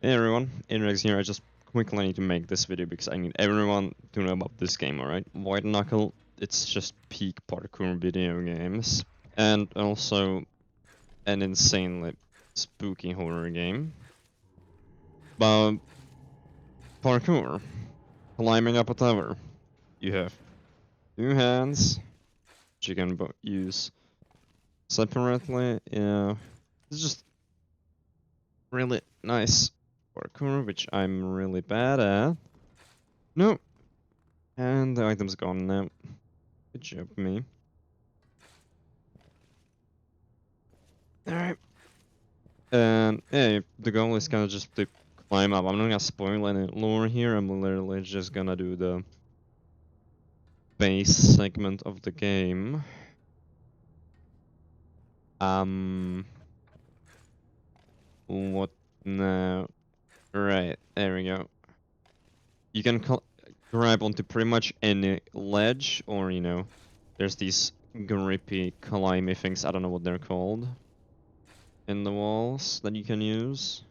Hey everyone, Inrex here. I just quickly need to make this video because I need everyone to know about this game, alright? White Knuckle, it's just peak parkour video games. And also an insanely spooky horror game. But parkour, climbing up a tower. You have two hands, which you can use separately. It's just really nice parkour, which I'm really bad at. No. And the item's gone now. Good job, me. Alright. And hey, the goal is kind of just to climb up. I'm not gonna spoil any lore here. I'm literally just gonna do the base segment of the game. What now? Right, there we go. You can grab onto pretty much any ledge, or there's these grippy climby things. I don't know what they're called. In the walls that you can use.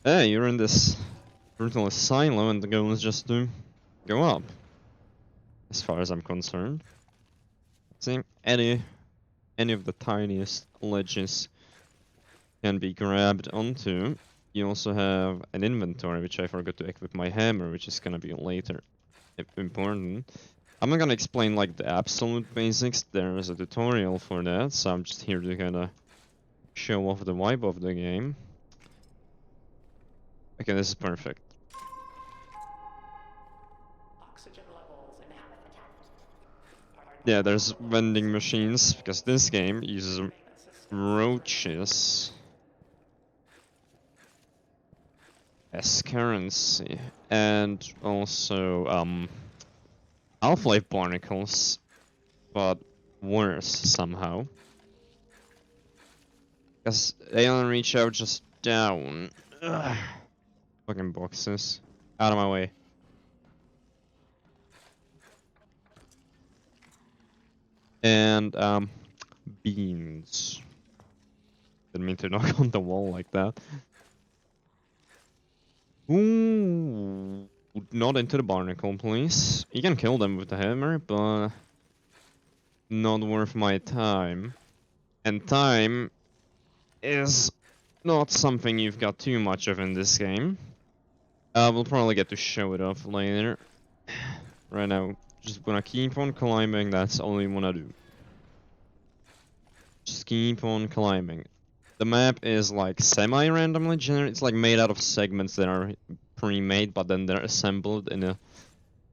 Hey, you're in this brutal silo, and the goal is just to go up. As far as I'm concerned. See, any of the tiniest ledges can be grabbed onto. You also have an inventory, which I forgot to equip my hammer, which is gonna be later important. I'm not gonna explain like the absolute basics. There is a tutorial for that, so I'm just here to kind of show off the vibe of the game. Okay, this is perfect. Yeah, there's vending machines, because this game uses roaches as currency, and also Half-Life barnacles, but worse somehow. Because they only reach out just down. Ugh. Fucking boxes. Out of my way. And, beans. Didn't mean to knock on the wall like that. Ooh, not into the barnacle, please. You can kill them with the hammer, but not worth my time. And time is not something you've got too much of in this game. We'll probably get to show it off later. Right now, just gonna keep on climbing, that's all we wanna do. Just keep on climbing. The map is like semi-randomly generated. It's like made out of segments that are pre-made, but then they're assembled in a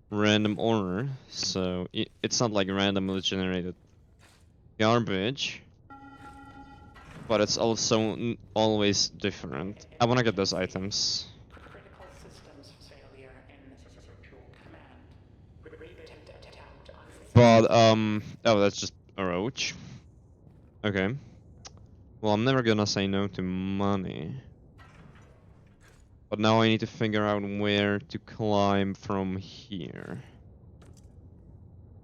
random order. So it's not like randomly generated garbage, but it's also always different. I wanna get those items. But oh, that's just a roach. Okay. Well, I'm never gonna say no to money. But now I need to figure out where to climb from here.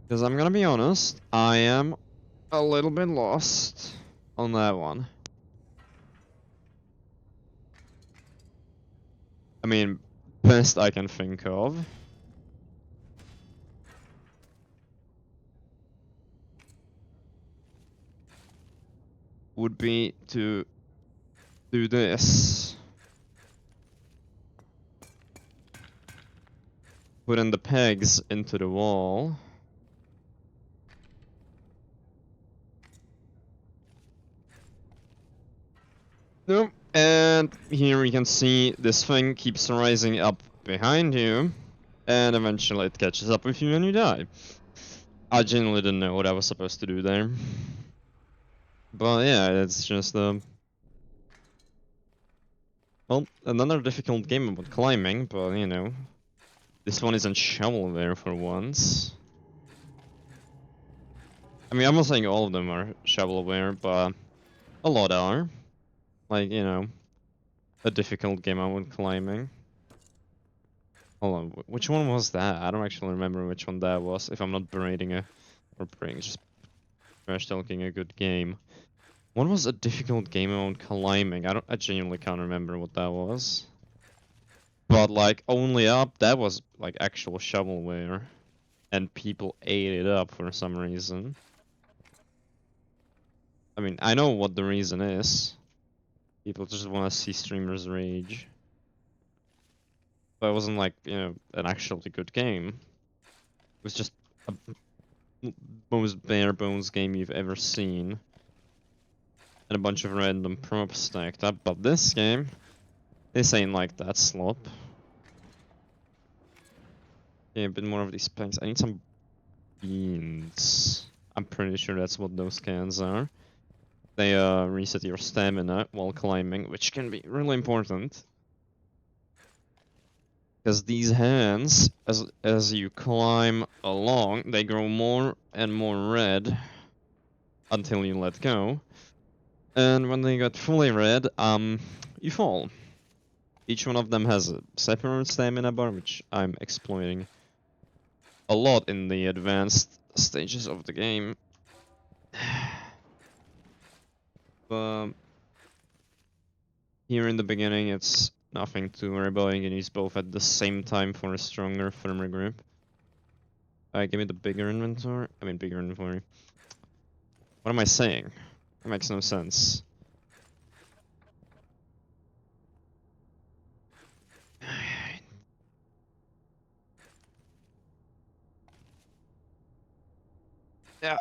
Because I'm gonna be honest, I am a little bit lost on that one. I mean, best I can think of would be to do this. Put in the pegs into the wall. Nope. And here we can see this thing keeps rising up behind you, and eventually it catches up with you and you die. I genuinely didn't know what I was supposed to do there. But yeah, it's just well, another difficult game about climbing, but this one isn't shovelware for once. I mean, I'm not saying all of them are shovelware, but a lot are. Like, a difficult game about climbing. Hold on, which one was that? I don't actually remember which one that was, if I'm not berating or just trash talking a good game. What was a difficult game mode climbing? I genuinely can't remember what that was. But like only up, that was like actual shovelware. And people ate it up for some reason. I mean, I know what the reason is. People just want to see streamers rage. But it wasn't like, you know, an actually good game. It was just a most bare bones game you've ever seen. And a bunch of random props stacked up. But this game, this ain't like that slop. Yeah, a bit more of these planks. I need some beans. I'm pretty sure that's what those cans are. They reset your stamina while climbing, which can be really important. Because these hands, as you climb along, they grow more and more red until you let go. And when they get fully red, you fall. Each one of them has a separate stamina bar, which I'm exploiting a lot in the advanced stages of the game. But here in the beginning, it's nothing to worry about. You can use both at the same time for a stronger, firmer grip. Alright, give me the bigger inventory. I mean, bigger inventory. What am I saying? That makes no sense. Yeah.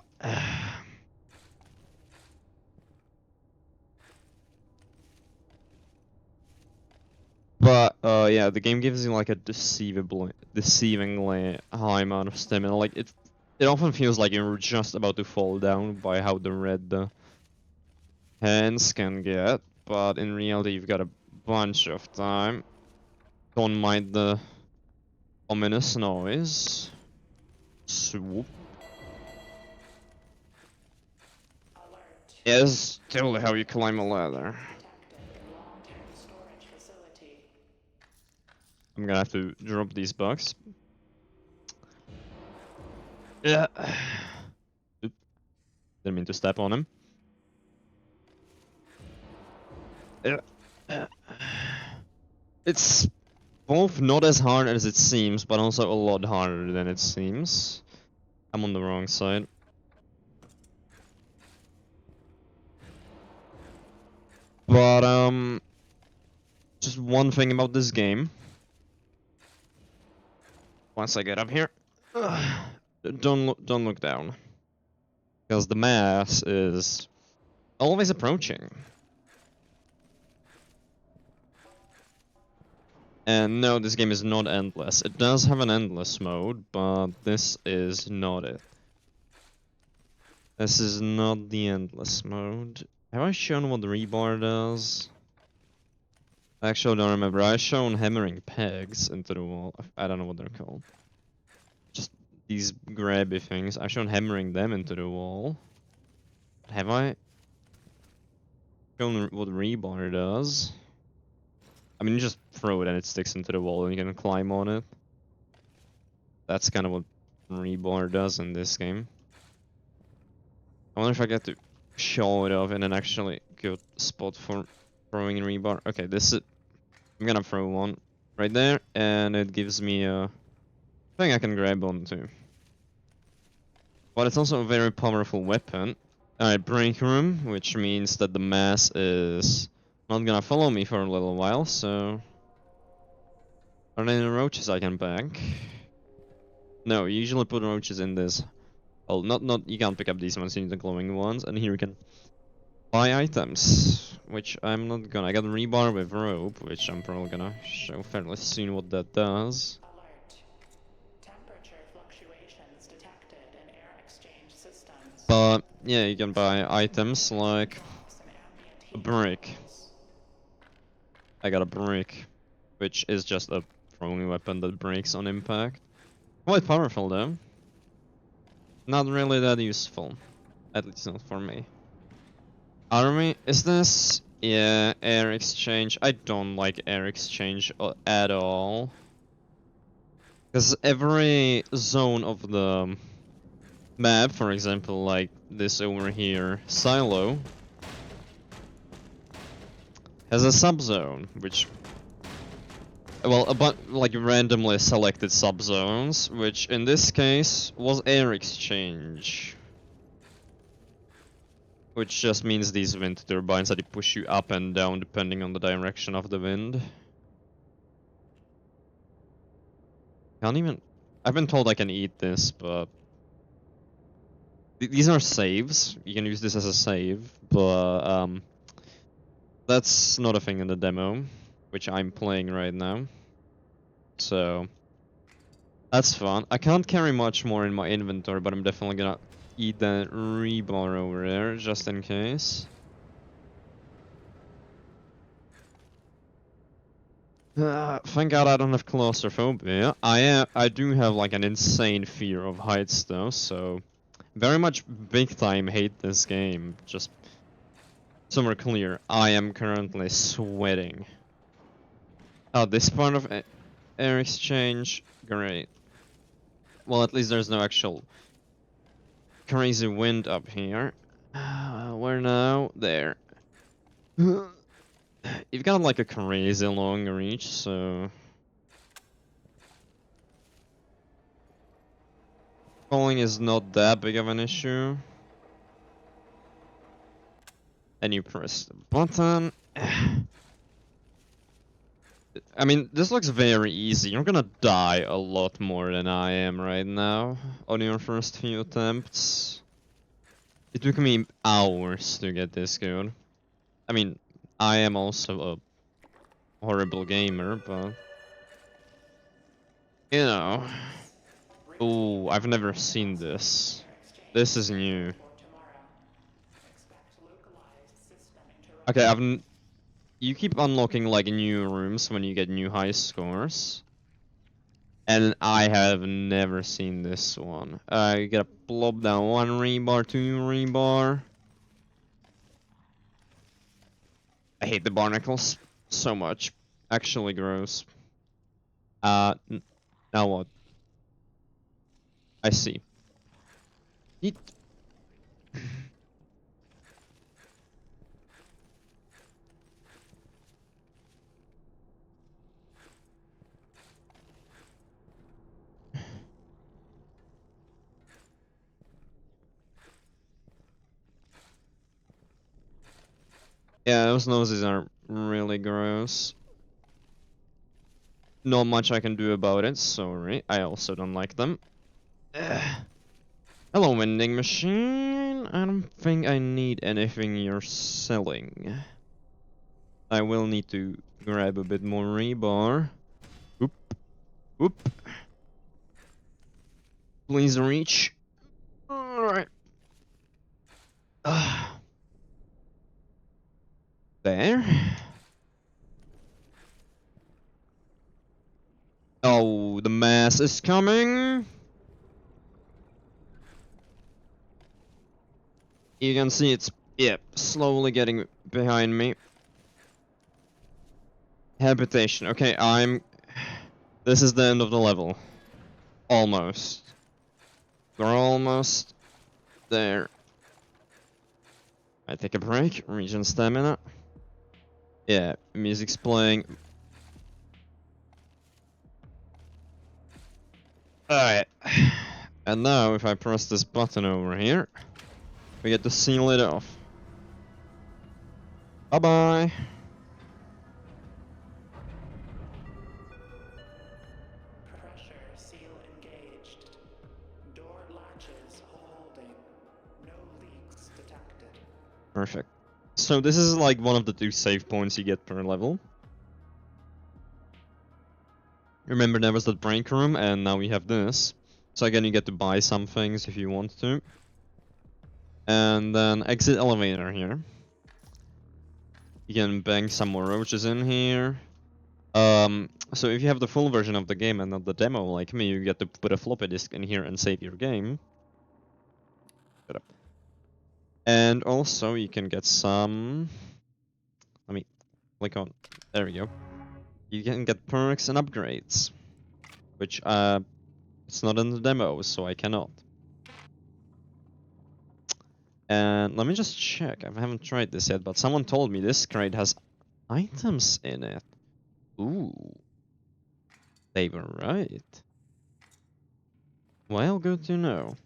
But yeah, the game gives you like a deceivingly high amount of stamina. Like it often feels like you're just about to fall down by how the red the hands can get. But in reality, you've got a bunch of time. Don't mind the ominous noise. Swoop. Is totally how you climb a ladder. I'm gonna have to drop these bugs. Yeah. Oop. Didn't mean to step on him. Yeah. It's both not as hard as it seems, but also a lot harder than it seems. I'm on the wrong side. But just one thing about this game. Once I get up here, don't look down, because the mass is always approaching. And no, this game is not endless. It does have an endless mode, but this is not it. This is not the endless mode. Have I shown what the rebar does? I actually don't remember. I've shown hammering pegs into the wall. I don't know what they're called. Just these grabby things. I've shown hammering them into the wall. Have I shown what rebar does? I mean, you just throw it and it sticks into the wall and you can climb on it. That's kind of what rebar does in this game. I wonder if I get to show it off in an actually good spot for throwing rebar. Okay, this is... I'm gonna throw one right there, and it gives me a thing I can grab onto. But it's also a very powerful weapon. Alright, break room, which means that the mass is not gonna follow me for a little while, so... Are there any roaches I can bank? No, you usually put roaches in this. Oh, not, you can't pick up these ones, you need the glowing ones, and here you can buy items, which I'm not gonna. I got rebar with rope, which I'm probably gonna show fairly soon what that does. But yeah, you can buy items like a brick. I got a brick, which is just a throwing weapon that breaks on impact. Quite powerful though. Not really that useful, at least not for me. Army, is this? Yeah, air exchange. I don't like air exchange at all. Because every zone of the map, for example, like this over here, silo, has a subzone, which, well, like randomly selected subzones, which in this case was air exchange. Which just means these wind turbines that push you up and down depending on the direction of the wind. Can't even... I've been told I can eat this, but... These are saves. You can use this as a save, but that's not a thing in the demo, which I'm playing right now. So that's fun. I can't carry much more in my inventory, but I'm definitely gonna eat that rebar over there just in case. Thank God I don't have claustrophobia. I do have like an insane fear of heights though, so very much big time hate this game. Just so we're clear, I am currently sweating. Oh, this part of air exchange, great. Well, at least there's no actual crazy wind up here. Where now? There. You've got like a crazy long reach, so... Falling is not that big of an issue. And you press the button. I mean, this looks very easy. You're gonna die a lot more than I am right now on your first few attempts. It took me hours to get this good. I mean, I am also a horrible gamer, but... You know... Ooh, I've never seen this. This is new. Okay, you keep unlocking like new rooms when you get new high scores. And I have never seen this one. You gotta plop down 1 rebar, 2 rebar. I hate the barnacles so much. Actually gross. Now what? I see. Yeet. Yeah, those noses are really gross. Not much I can do about it, sorry. I also don't like them. Hello, vending machine. I don't think I need anything you're selling. I will need to grab a bit more rebar. Oop. Oop. Please reach. Alright. There. Oh, the mass is coming. You can see it's, slowly getting behind me. Habitation. Okay, this is the end of the level. Almost. We're almost there. I take a break, regen stamina. Yeah, music's playing. Alright. And now, if I press this button over here, we get to seal it off. Bye-bye. Pressure seal engaged. Door latches holding. No leaks detected. Perfect. So this is like one of the 2 save points you get per level. Remember there was that break room, and now we have this. So again, you get to buy some things if you want to. And then exit elevator here. You can bang some more roaches in here. So if you have the full version of the game and not the demo like me, you get to put a floppy disk in here and save your game. Shut up. And also you can get some... Let me click on... There we go. You can get perks and upgrades. Which, it's not in the demo, so I cannot. And let me just check. I haven't tried this yet, but someone told me this crate has items in it. Ooh. They were right. Well, good to know.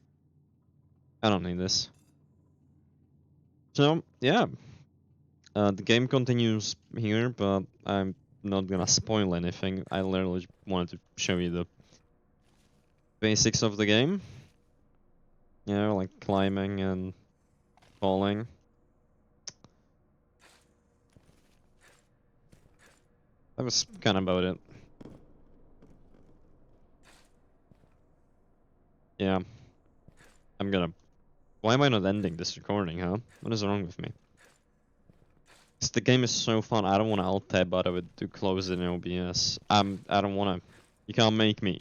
I don't need this. So, yeah. The game continues here, but I'm not gonna spoil anything. I literally wanted to show you the basics of the game. You know, like climbing and falling. That was kind of about it. Yeah. I'm gonna... Why am I not ending this recording, huh? What is wrong with me? 'Cause the game is so fun, I don't want to alt-tab out of it to close it in OBS. I don't wanna... You can't make me.